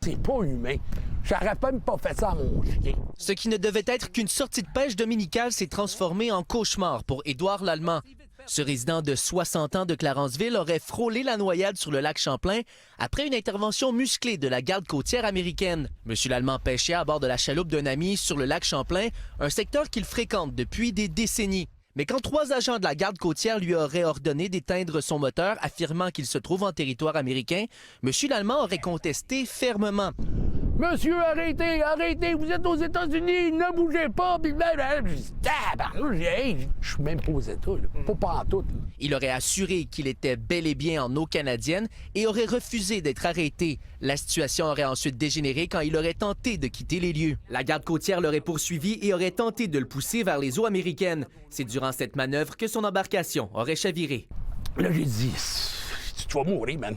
C'est pas humain. J'aurais même pas fait ça à mon chien. Ce qui ne devait être qu'une sortie de pêche dominicale s'est transformé en cauchemar pour Édouard Lallemand. Ce résident de 60 ans de Clarenceville aurait frôlé la noyade sur le lac Champlain après une intervention musclée de la garde côtière américaine. Monsieur Lallemand pêchait à bord de la chaloupe d'un ami sur le lac Champlain, un secteur qu'il fréquente depuis des décennies. Mais quand 3 agents de la garde côtière lui auraient ordonné d'éteindre son moteur, affirmant qu'il se trouve en territoire américain, Monsieur Lallemand aurait contesté fermement. Monsieur, arrêtez, arrêtez, vous êtes aux États-Unis, ne bougez pas. Puis je dis, tabarnouche, hey, je suis même pas aux États, là. Pas pantoute. Il aurait assuré qu'il était bel et bien en eau canadienne et aurait refusé d'être arrêté. La situation aurait ensuite dégénéré quand il aurait tenté de quitter les lieux. La garde côtière l'aurait poursuivi et aurait tenté de le pousser vers les eaux américaines. C'est durant cette manœuvre que son embarcation aurait chaviré. Là, j'ai dit, tu vas mourir, man.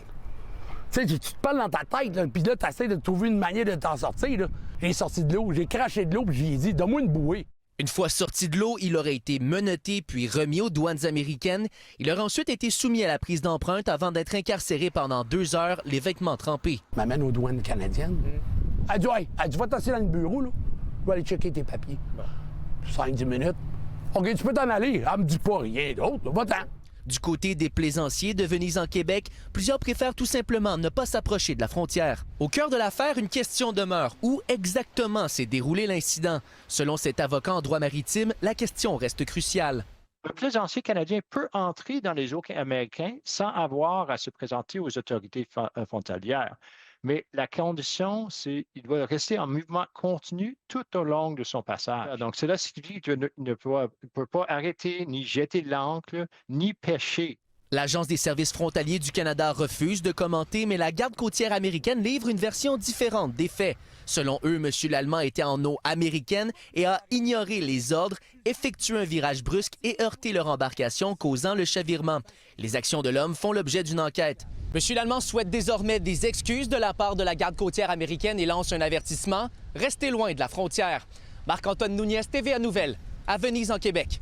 Tu sais, tu te parles dans ta tête, là, puis là, tu essaies de trouver une manière de t'en sortir. Là. J'ai sorti de l'eau, j'ai craché de l'eau, puis j'ai dit, donne-moi une bouée. Une fois sorti de l'eau, il aurait été menotté puis remis aux douanes américaines. Il aurait ensuite été soumis à la prise d'empreinte avant d'être incarcéré pendant 2 heures, les vêtements trempés. M'amène aux douanes canadiennes. Elle dit, hey, va t'asseoir dans le bureau, là. Je vais aller checker tes papiers. 5-10 minutes. OK, tu peux t'en aller. Elle me dit pas rien d'autre. Va-t'en. Du côté des plaisanciers de Venise en Québec, plusieurs préfèrent tout simplement ne pas s'approcher de la frontière. Au cœur de l'affaire, une question demeure. Où exactement s'est déroulé l'incident? Selon cet avocat en droit maritime, la question reste cruciale. Un plaisancier canadien peut entrer dans les eaux américains sans avoir à se présenter aux autorités frontalières. Mais la condition, c'est qu'il doit rester en mouvement continu tout au long de son passage. Donc, cela signifie qu'il ne peut pas arrêter, ni jeter l'ancre, ni pêcher. L'Agence des services frontaliers du Canada refuse de commenter, mais la garde côtière américaine livre une version différente des faits. Selon eux, M. Lallemand était en eau américaine et a ignoré les ordres, effectué un virage brusque et heurté leur embarcation, causant le chavirement. Les actions de l'homme font l'objet d'une enquête. M. Lallemand souhaite désormais des excuses de la part de la garde côtière américaine et lance un avertissement. Restez loin de la frontière. Marc-Antoine Nouniez, TVA Nouvelles, à Venise en Québec.